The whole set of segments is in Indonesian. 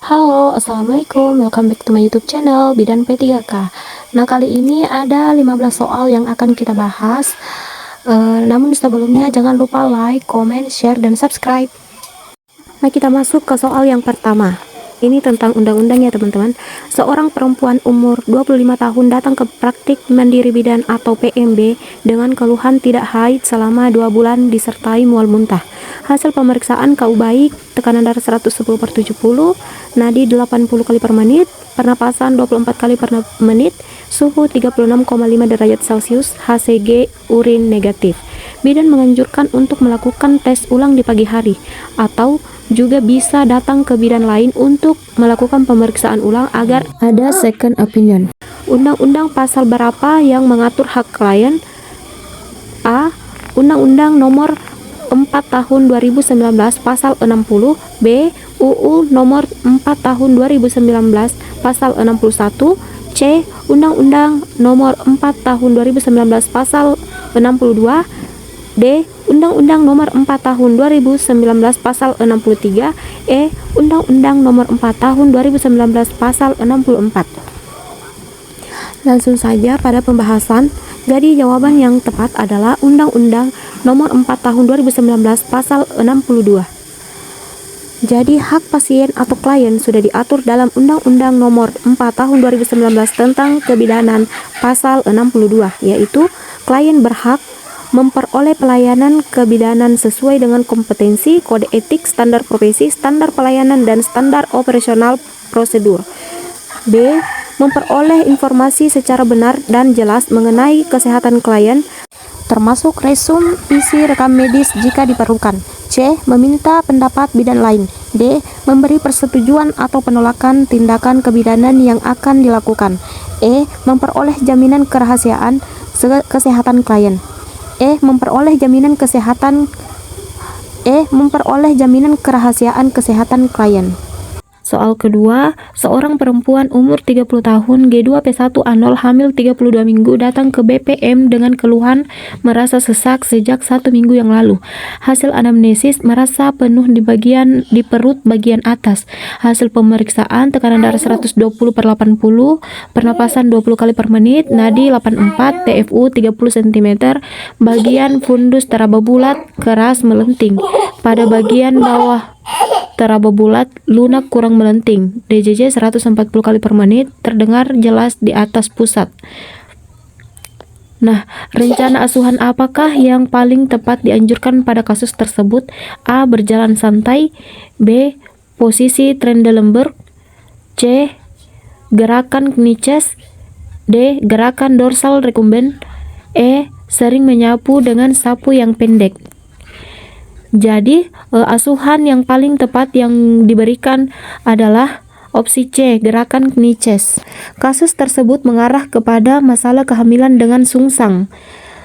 Halo, Assalamualaikum, welcome back to my YouTube channel Bidan P3K. Nah, kali ini ada 15 soal yang akan kita bahas. Namun sebelumnya jangan lupa like, comment, share, dan subscribe. Nah, kita masuk ke soal yang pertama. Ini tentang undang-undang ya teman-teman. Seorang perempuan umur 25 tahun datang ke praktik mandiri bidan atau PMB dengan keluhan tidak haid selama 2 bulan disertai mual muntah. Hasil pemeriksaan KU baik, tekanan darah 110/70, nadi 80 kali per menit, pernapasan 24 kali per menit, suhu 36,5 derajat Celcius, HCG urin negatif. Bidan menganjurkan untuk melakukan tes ulang di pagi hari, atau juga bisa datang ke bidan lain untuk melakukan pemeriksaan ulang agar ada second opinion. Undang-undang pasal berapa yang mengatur hak klien? A. Undang-Undang nomor 4 tahun 2019 pasal 60. B. UU nomor 4 tahun 2019 pasal 61. C. Undang-Undang nomor 4 tahun 2019 pasal 62. D. Undang-Undang nomor 4 tahun 2019 pasal 63. E. Undang-Undang nomor 4 tahun 2019 pasal 64. Langsung saja pada pembahasan. Jadi jawaban yang tepat adalah Undang-Undang nomor 4 tahun 2019 pasal 62. Jadi hak pasien atau klien sudah diatur dalam Undang-Undang nomor 4 tahun 2019 tentang kebidanan pasal 62, yaitu klien berhak memperoleh pelayanan kebidanan sesuai dengan kompetensi, kode etik, standar profesi, standar pelayanan, dan standar operasional prosedur. B. Memperoleh informasi secara benar dan jelas mengenai kesehatan klien, termasuk resum isi rekam medis jika diperlukan. C. Meminta pendapat bidan lain. D. Memberi persetujuan atau penolakan tindakan kebidanan yang akan dilakukan. E. Memperoleh jaminan kerahasiaan kesehatan klien. Memperoleh jaminan kerahasiaan kesehatan klien. Soal kedua, seorang perempuan umur 30 tahun G2P1A0 hamil 32 minggu datang ke BPM dengan keluhan merasa sesak sejak 1 minggu yang lalu. Hasil anamnesis merasa penuh di perut bagian atas. Hasil pemeriksaan tekanan darah 120/80, pernapasan 20 kali per menit, nadi 84, TFU 30 cm, bagian fundus teraba bulat, keras melenting. Pada bagian bawah teraba bulat, lunak kurang melenting. DJJ 140 kali per menit, terdengar jelas di atas pusat. Nah, rencana asuhan apakah yang paling tepat dianjurkan pada kasus tersebut? A. Berjalan santai. B. Posisi Trendelenburg. C. Gerakan Kniches. D. Gerakan dorsal recumbent. E. Sering menyapu dengan sapu yang pendek. Jadi asuhan yang paling tepat yang diberikan adalah opsi C, gerakan Kniches. Kasus tersebut mengarah kepada masalah kehamilan dengan sungsang,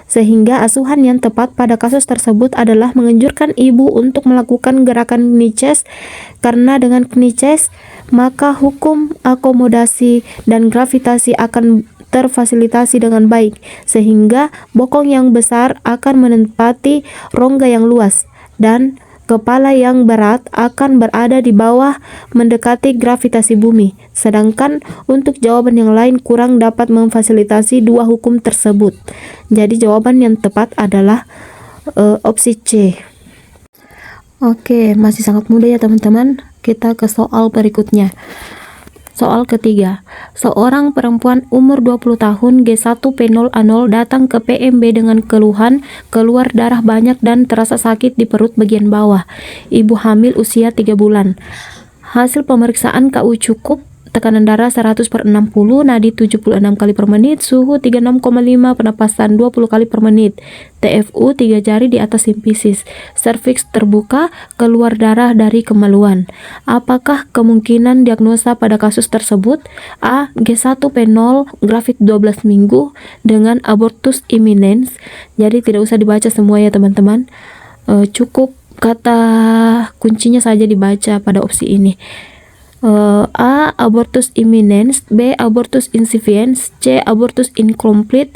sehingga asuhan yang tepat pada kasus tersebut adalah menganjurkan ibu untuk melakukan gerakan Kniches, karena dengan Kniches maka hukum akomodasi dan gravitasi akan terfasilitasi dengan baik, sehingga bokong yang besar akan menempati rongga yang luas dan kepala yang berat akan berada di bawah mendekati gravitasi bumi. Sedangkan untuk jawaban yang lain kurang dapat memfasilitasi dua hukum tersebut. Jadi jawaban yang tepat adalah opsi C. Oke, masih sangat mudah ya teman-teman. Kita ke soal berikutnya. Soal ketiga, seorang perempuan umur 20 tahun G1P0A0 datang ke PMB dengan keluhan keluar darah banyak dan terasa sakit di perut bagian bawah. Ibu hamil usia 3 bulan. Hasil pemeriksaan KU cukup, tekanan darah 100/60, nadi 76 kali per menit, suhu 36,5, pernapasan 20 kali per menit, TFU 3 jari di atas simpisis, serviks terbuka, keluar darah dari kemaluan. Apakah kemungkinan diagnosa pada kasus tersebut? A. G1P0 gravid 12 minggu dengan abortus imminens. Jadi tidak usah dibaca semua ya teman-teman, cukup kata kuncinya saja dibaca pada opsi ini. A. Abortus imminens. B. Abortus insuffisans. C. Abortus incomplete.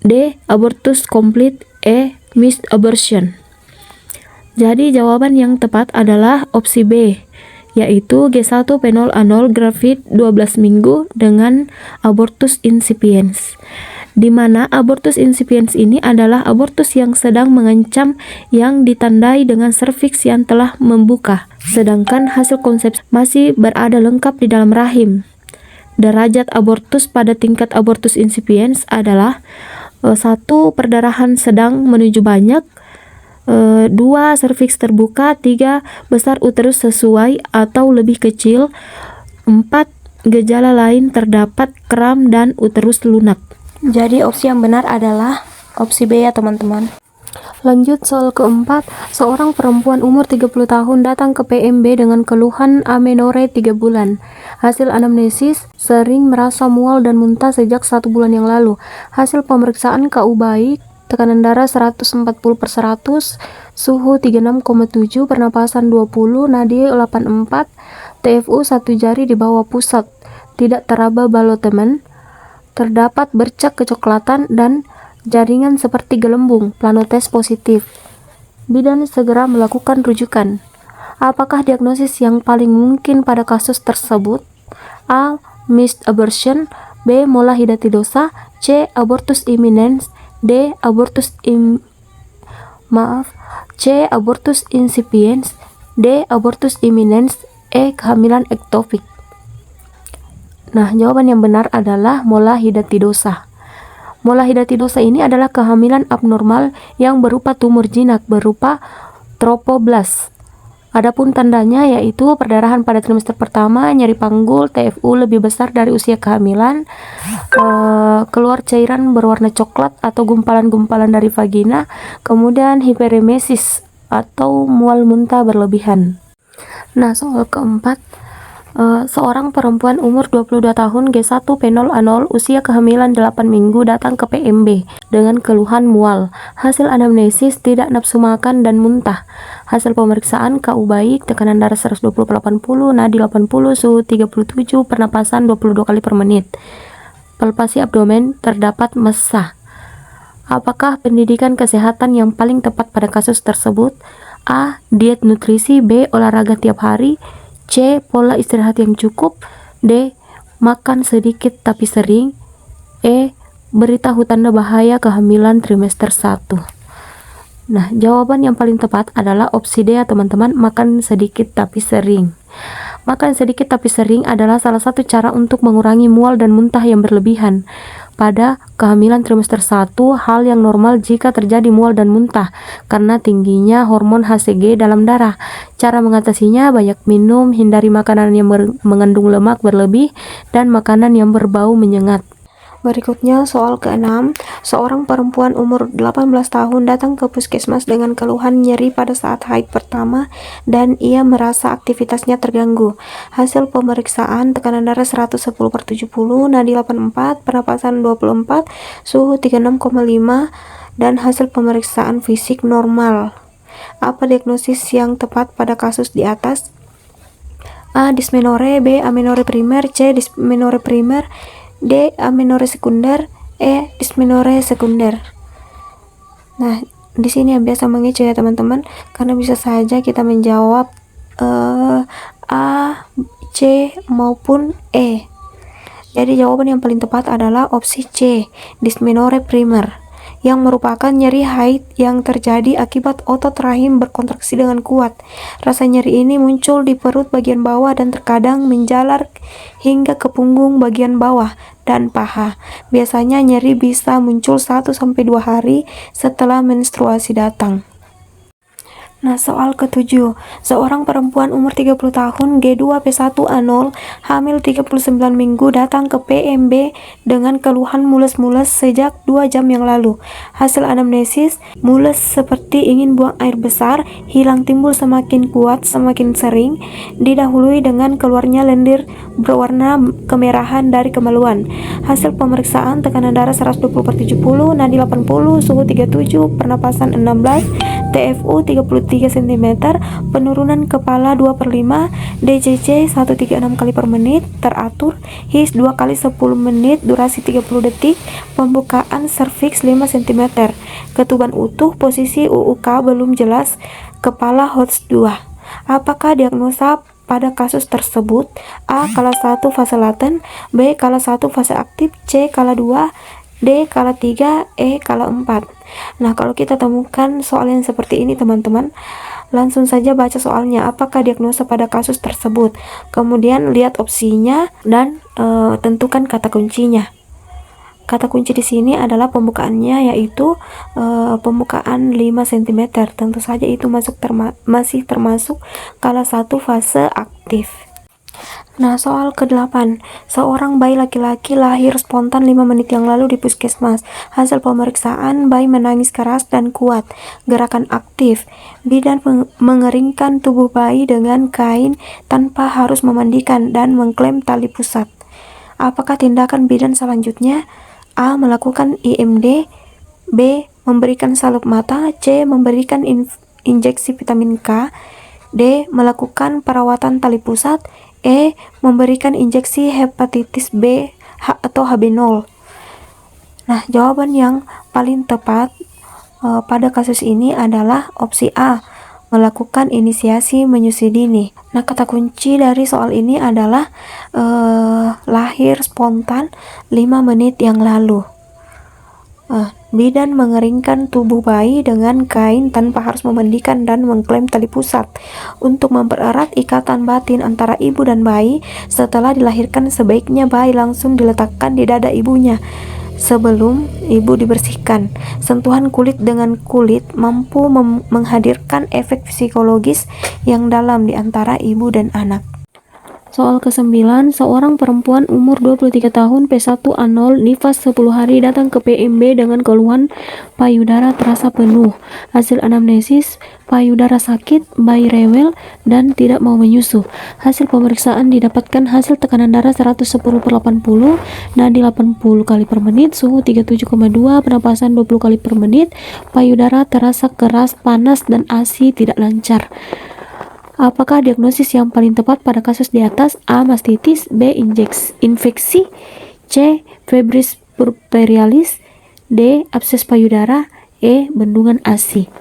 D. Abortus complete. E. Missed abortion. Jadi jawaban yang tepat adalah opsi B, yaitu G1 penol anol gravid 12 minggu dengan abortus incipiens, di mana abortus incipiens ini adalah abortus yang sedang mengancam yang ditandai dengan serviks yang telah membuka, sedangkan hasil konsepsi masih berada lengkap di dalam rahim. Derajat abortus pada tingkat abortus incipiens adalah 1. Perdarahan sedang menuju banyak, 2. Serviks terbuka, 3. Besar uterus sesuai atau lebih kecil, 4. Gejala lain terdapat kram dan uterus lunak. Jadi opsi yang benar adalah opsi B ya teman-teman. Lanjut soal keempat, seorang perempuan umur 30 tahun datang ke PMB dengan keluhan amenore 3 bulan. Hasil anamnesis, sering merasa mual dan muntah sejak 1 bulan yang lalu. Hasil pemeriksaan KU baik, tekanan darah 140/100, suhu 36,7, pernapasan 20, nadi 84, TFU 1 jari di bawah pusat, tidak teraba balotemen, terdapat bercak kecoklatan dan jaringan seperti gelembung, planotes positif. Bidan segera melakukan rujukan. Apakah diagnosis yang paling mungkin pada kasus tersebut? A. Missed abortion, B. Mola hidatidosa, C. Abortus imminens, D. C. Abortus incipiens, D. Abortus imminens, E. Kehamilan ektopik. Nah, jawaban yang benar adalah mola hidatidosa. Mola hidatidosa ini adalah kehamilan abnormal yang berupa tumor jinak berupa tropoblast. Adapun tandanya yaitu perdarahan pada trimester pertama, nyeri panggul, TFU lebih besar dari usia kehamilan, keluar cairan berwarna coklat atau gumpalan-gumpalan dari vagina, kemudian hiperemesis atau mual muntah berlebihan. Nah, soal keempat, seorang perempuan umur 22 tahun G1 penol anol usia kehamilan 8 minggu datang ke PMB dengan keluhan mual. Hasil anamnesis tidak nafsu makan dan muntah. Hasil pemeriksaan KU baik, tekanan darah 120/80, nadi 80, suhu 37, pernapasan 22 kali per menit. Palpasi abdomen terdapat mesah. Apakah pendidikan kesehatan yang paling tepat pada kasus tersebut? A. Diet nutrisi, B. Olahraga tiap hari, C. Pola istirahat yang cukup, D. Makan sedikit tapi sering, E. Beritahu tanda bahaya kehamilan trimester 1. Nah, jawaban yang paling tepat adalah opsi D ya teman-teman, makan sedikit tapi sering. Makan sedikit tapi sering adalah salah satu cara untuk mengurangi mual dan muntah yang berlebihan. Pada kehamilan trimester 1, hal yang normal jika terjadi mual dan muntah karena tingginya hormon HCG dalam darah. Cara mengatasinya banyak minum, hindari makanan yang mengandung lemak berlebih, dan makanan yang berbau menyengat. Berikutnya soal ke-6, seorang perempuan umur 18 tahun datang ke puskesmas dengan keluhan nyeri pada saat haid pertama dan ia merasa aktivitasnya terganggu. Hasil pemeriksaan tekanan darah 110/70, nadi 84, pernapasan 24, suhu 36,5 dan hasil pemeriksaan fisik normal. Apa diagnosis yang tepat pada kasus di atas? A. Dysmenorrhea, B. Amenorrhea primer, C. Dysmenorrhea primer, D. Amenorrhea sekunder, E. Dysmenorrhea sekunder. Nah, di sini yang biasa mengecoh ya teman-teman, karena bisa saja kita menjawab A, C maupun E. Jadi jawaban yang paling tepat adalah opsi C, Dysmenorrhea primer, yang merupakan nyeri haid yang terjadi akibat otot rahim berkontraksi dengan kuat. Rasa nyeri ini muncul di perut bagian bawah dan terkadang menjalar hingga ke punggung bagian bawah dan paha. Biasanya nyeri bisa muncul 1-2 hari setelah menstruasi datang. Nah, soal ke-7, seorang perempuan umur 30 tahun G2 P1 anol hamil 39 minggu datang ke PMB dengan keluhan mules-mules sejak 2 jam yang lalu. Hasil anamnesis, mules seperti ingin buang air besar, hilang timbul semakin kuat semakin sering, didahului dengan keluarnya lendir berwarna kemerahan dari kemaluan. Hasil pemeriksaan tekanan darah 120/70, nadi 80, suhu 37, pernapasan 16, TFU 33 cm, penurunan kepala 2/5, DCC 136 kali per menit, teratur, HIS 2 kali 10 menit, durasi 30 detik, pembukaan serviks 5 cm, ketuban utuh, posisi UUK belum jelas, kepala HOTS 2. Apakah diagnosa pada kasus tersebut? A. Kala 1 fase laten, B. Kala 1 fase aktif, C. Kala 2, D. Kala 3, E. Kala 4. Nah, kalau kita temukan soal yang seperti ini teman-teman, langsung saja baca soalnya, apakah diagnosa pada kasus tersebut. Kemudian lihat opsinya dan tentukan kata kuncinya. Kata kunci di sini adalah pembukaannya, yaitu pembukaan 5 cm. Tentu saja itu masih termasuk kala 1 fase aktif. Nah, soal ke-8. Seorang bayi laki-laki lahir spontan 5 menit yang lalu di puskesmas. Hasil pemeriksaan, bayi menangis keras dan kuat. Gerakan aktif. Bidan mengeringkan tubuh bayi dengan kain tanpa harus memandikan dan mengklaim tali pusat. Apakah tindakan bidan selanjutnya? A. Melakukan IMD, B. Memberikan salep mata, C. Memberikan injeksi vitamin K, D. Melakukan perawatan tali pusat, E. Memberikan injeksi hepatitis B atau HB0. Nah, jawaban yang paling tepat pada kasus ini adalah opsi A. Melakukan inisiasi menyusui dini. Nah, kata kunci dari soal ini adalah lahir spontan 5 menit yang lalu. Bidan mengeringkan tubuh bayi dengan kain tanpa harus memandikan dan mengklaim tali pusat untuk mempererat ikatan batin antara ibu dan bayi. Setelah dilahirkan, sebaiknya bayi langsung diletakkan di dada ibunya sebelum ibu dibersihkan. Sentuhan kulit dengan kulit mampu menghadirkan efek psikologis yang dalam di antara ibu dan anak. Soal ke-9, seorang perempuan umur 23 tahun P1A0 nifas 10 hari datang ke PMB dengan keluhan payudara terasa penuh. Hasil anamnesis, payudara sakit, bayi rewel, dan tidak mau menyusu. Hasil pemeriksaan didapatkan hasil tekanan darah 110/80, nadi 80 kali per menit, suhu 37,2, pernapasan 20 kali per menit, payudara terasa keras, panas, dan ASI tidak lancar. Apakah diagnosis yang paling tepat pada kasus di atas? A. Mastitis, B. Infeksi, C. Febris puerperialis, D. Abses payudara, E. Bendungan ASI.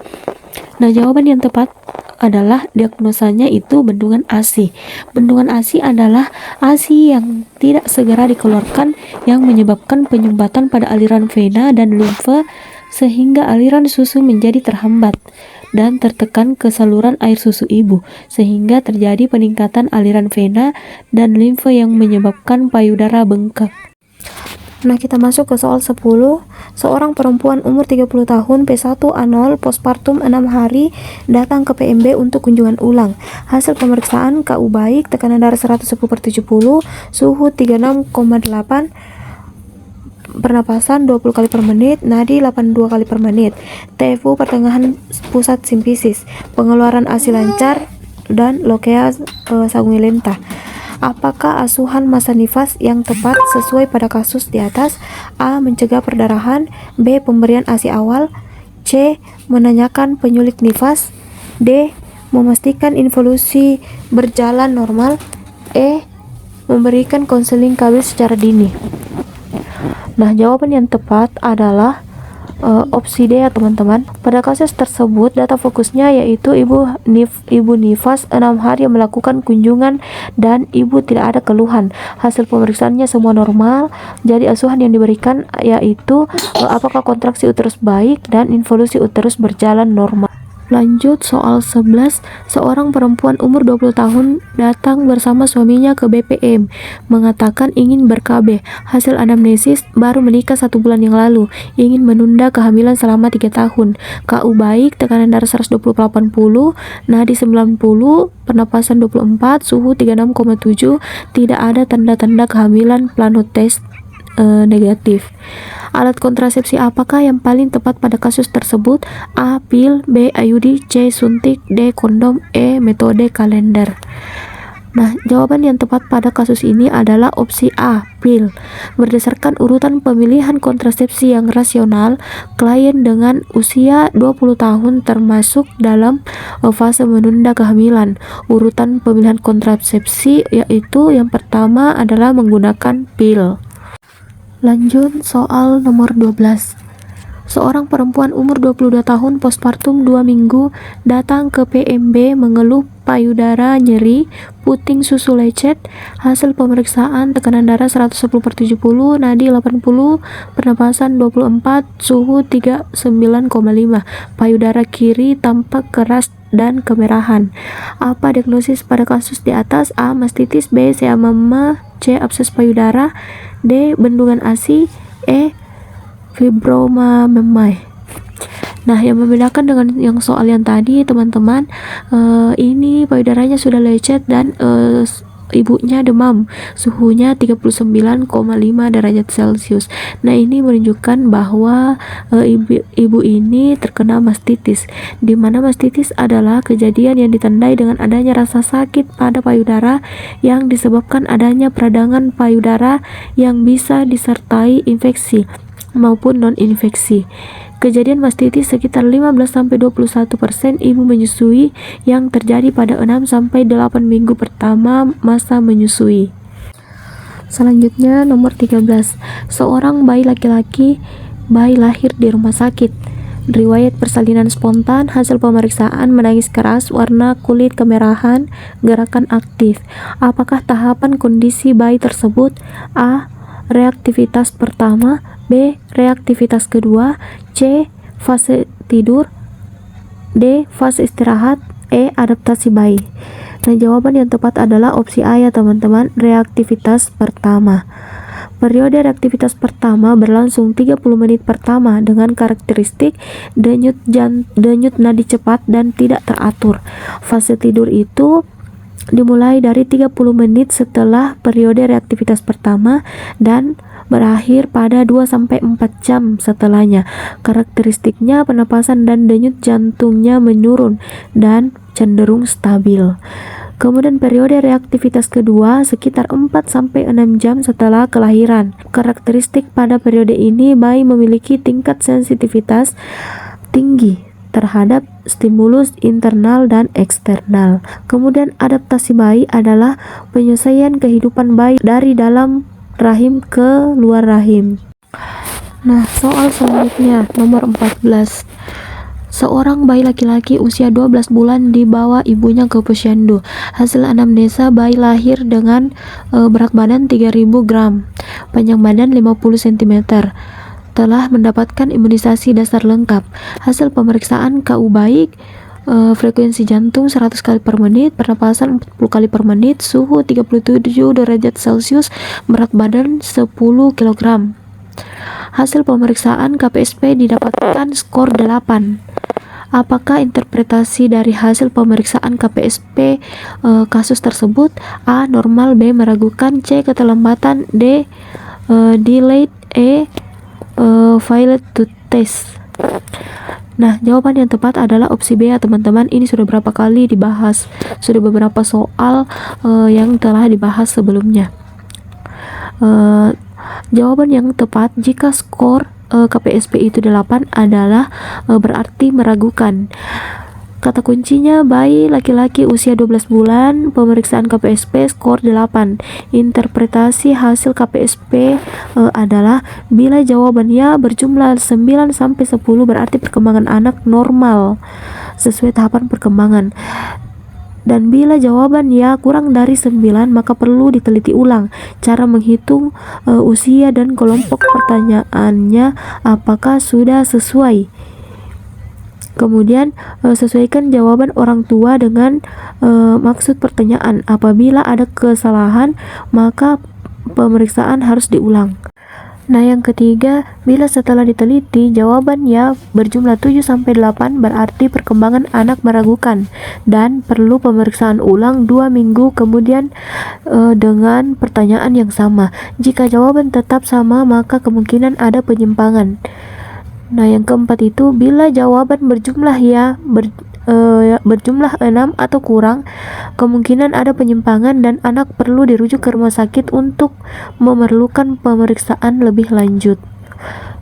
Nah, jawaban yang tepat adalah diagnosanya itu bendungan ASI. Bendungan ASI adalah ASI yang tidak segera dikeluarkan yang menyebabkan penyumbatan pada aliran vena dan limfe sehingga aliran susu menjadi terhambat dan tertekan ke saluran air susu ibu, sehingga terjadi peningkatan aliran vena dan limfe yang menyebabkan payudara bengkak. Nah, kita masuk ke soal 10. Seorang perempuan umur 30 tahun P1A0 postpartum 6 hari datang ke PMB untuk kunjungan ulang. Hasil pemeriksaan KU baik, tekanan darah 110/70, suhu 36,8, pernapasan 20 kali per menit, nadi 82 kali per menit, TFU pertengahan pusat simfisis, pengeluaran ASI lancar, dan lokea sanguinolenta. Apakah asuhan masa nifas yang tepat sesuai pada kasus di atas? A. Mencegah perdarahan, B. Pemberian ASI awal, C. Menanyakan penyulit nifas, D. Memastikan involusi berjalan normal, E. Memberikan konseling KB secara dini. Nah, jawaban yang tepat adalah opsi D ya teman-teman. Pada kasus tersebut, data fokusnya yaitu ibu nifas 6 hari yang melakukan kunjungan dan ibu tidak ada keluhan. Hasil pemeriksaannya semua normal. Jadi asuhan yang diberikan yaitu apakah kontraksi uterus baik dan involusi uterus berjalan normal. Lanjut soal 11. Seorang perempuan umur 20 tahun datang bersama suaminya ke BPM, mengatakan ingin ber-KB. Hasil anamnesis, baru menikah 1 bulan yang lalu, ingin menunda kehamilan selama 3 tahun. KU baik, tekanan darah 120/80, nadi 90, pernapasan 24, suhu 36,7, tidak ada tanda-tanda kehamilan, plano tes negatif. Alat kontrasepsi apakah yang paling tepat pada kasus tersebut? A. Pil, B. IUD, C. Suntik, D. Kondom, E. Metode kalender. Nah, jawaban yang tepat pada kasus ini adalah opsi A. Pil. Berdasarkan urutan pemilihan kontrasepsi yang rasional, klien dengan usia 20 tahun termasuk dalam fase menunda kehamilan. Urutan pemilihan kontrasepsi yaitu yang pertama adalah menggunakan pil. Lanjut soal nomor 12. Seorang perempuan umur 22 tahun postpartum 2 minggu datang ke PMB mengeluh payudara nyeri, puting susu lecet. Hasil pemeriksaan tekanan darah 110/70, nadi 80, pernapasan 24, suhu 39,5. Payudara kiri tampak keras dan kemerahan. Apa diagnosis pada kasus di atas? A. Mastitis, B. Seamama, C. Abses payudara, D. Bendungan ASI, E. Fibroma memai. Nah, yang membedakan dengan yang soal yang tadi teman-teman, ini payudaranya sudah lecet dan ibunya demam, suhunya 39,5 derajat Celcius. Nah, ini menunjukkan bahwa ibu ini terkena mastitis, di mana mastitis adalah kejadian yang ditandai dengan adanya rasa sakit pada payudara yang disebabkan adanya peradangan payudara yang bisa disertai infeksi maupun non-infeksi. Kejadian mastitis sekitar 15-21% ibu menyusui yang terjadi pada 6-8 minggu pertama masa menyusui. Selanjutnya nomor 13. Seorang bayi laki-laki lahir di rumah sakit. Riwayat persalinan spontan, hasil pemeriksaan menangis keras, warna kulit kemerahan, gerakan aktif. Apakah tahapan kondisi bayi tersebut? A. Reaktivitas pertama, B. Reaktivitas kedua, C. Fase tidur, D. Fase istirahat, E. Adaptasi bayi. Nah, jawaban yang tepat adalah opsi A ya teman-teman, reaktivitas pertama. Periode reaktivitas pertama berlangsung 30 menit pertama dengan karakteristik denyut nadi cepat dan tidak teratur. Fase tidur itu dimulai dari 30 menit setelah periode reaktivitas pertama dan berakhir pada 2-4 jam setelahnya. Karakteristiknya pernapasan dan denyut jantungnya menurun dan cenderung stabil. Kemudian periode reaktivitas kedua sekitar 4-6 jam setelah kelahiran. Karakteristik pada periode ini bayi memiliki tingkat sensitivitas tinggi terhadap stimulus internal dan eksternal. Kemudian adaptasi bayi adalah penyelesaian kehidupan bayi dari dalam rahim ke luar rahim. Nah, soal selanjutnya nomor 14. Seorang bayi laki-laki usia 12 bulan dibawa ibunya ke posyandu. Hasil anamnesa, bayi lahir dengan berat badan 3000 gram, panjang badan 50 cm. Telah mendapatkan imunisasi dasar lengkap. Hasil pemeriksaan KU baik, frekuensi jantung 100 kali per menit, pernapasan 40 kali per menit, suhu 37 derajat Celcius, berat badan 10 kg. Hasil pemeriksaan KPSP didapatkan skor 8. Apakah interpretasi dari hasil pemeriksaan KPSP kasus tersebut? A. Normal, B. Meragukan, C. Keterlambatan, D. Delayed, E. Failed to test. Nah, jawaban yang tepat adalah opsi B ya teman-teman. Ini sudah berapa kali dibahas, sudah beberapa soal yang telah dibahas sebelumnya. Jawaban yang tepat jika skor KPSP itu 8 adalah berarti meragukan. Kata kuncinya bayi laki-laki usia 12 bulan, pemeriksaan KPSP skor 8. Interpretasi hasil KPSP adalah bila jawabannya berjumlah 9-10 berarti perkembangan anak normal sesuai tahapan perkembangan. Dan bila jawabannya kurang dari 9 maka perlu diteliti ulang cara menghitung usia dan kelompok pertanyaannya apakah sudah sesuai. Kemudian sesuaikan jawaban orang tua dengan maksud pertanyaan. Apabila ada kesalahan maka pemeriksaan harus diulang. Nah, yang ketiga, bila setelah diteliti jawabannya berjumlah 7-8 berarti perkembangan anak meragukan dan perlu pemeriksaan ulang 2 minggu kemudian dengan pertanyaan yang sama. Jika jawaban tetap sama maka kemungkinan ada penyimpangan. Nah, yang keempat itu bila jawaban berjumlah berjumlah 6 atau kurang, kemungkinan ada penyimpangan dan anak perlu dirujuk ke rumah sakit untuk memerlukan pemeriksaan lebih lanjut.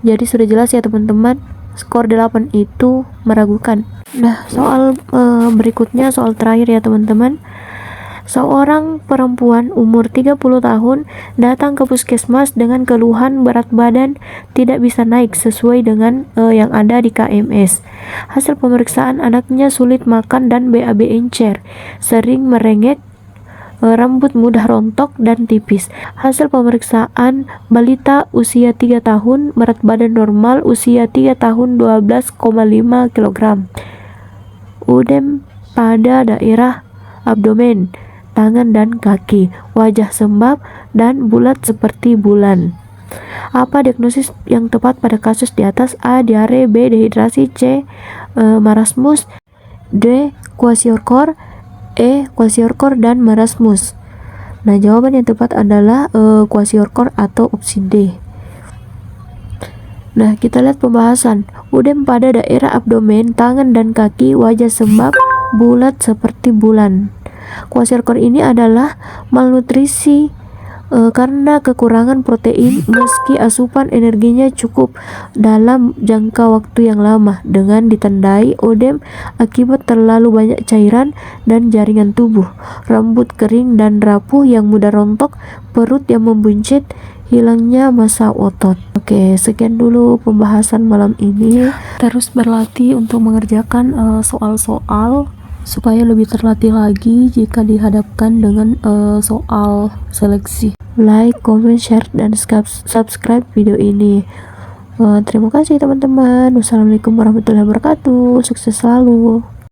Jadi sudah jelas ya teman-teman, skor 8 itu meragukan. Nah, soal berikutnya, soal terakhir ya teman-teman. Seorang perempuan umur 30 tahun datang ke puskesmas dengan keluhan berat badan tidak bisa naik sesuai dengan yang ada di KMS. Hasil pemeriksaan, anaknya sulit makan dan BAB encer, sering merengek, rambut mudah rontok dan tipis. Hasil pemeriksaan, balita usia 3 tahun, berat badan normal, usia 3 tahun 12,5 kg. Udem pada daerah abdomen, tangan dan kaki, wajah sembab dan bulat seperti bulan. Apa diagnosis yang tepat pada kasus di atas? A. Diare, B. Dehidrasi, C. Marasmus, D. Kwashiorkor, E. Kwashiorkor dan marasmus. Nah, jawaban yang tepat adalah Kwashiorkor atau opsi D. Nah, kita lihat pembahasan. Udem pada daerah abdomen, tangan dan kaki, wajah sembab, bulat seperti bulan. Kwashiorkor ini adalah malnutrisi karena kekurangan protein meski asupan energinya cukup dalam jangka waktu yang lama, dengan ditandai odem akibat terlalu banyak cairan dan jaringan tubuh, rambut kering dan rapuh yang mudah rontok, perut yang membuncit, hilangnya massa otot. Oke, sekian dulu pembahasan malam ini. Terus berlatih untuk mengerjakan soal-soal supaya lebih terlatih lagi jika dihadapkan dengan soal seleksi. Like, comment, share, dan subscribe video ini. Terima kasih teman-teman. Wassalamualaikum warahmatullahi wabarakatuh. Sukses selalu.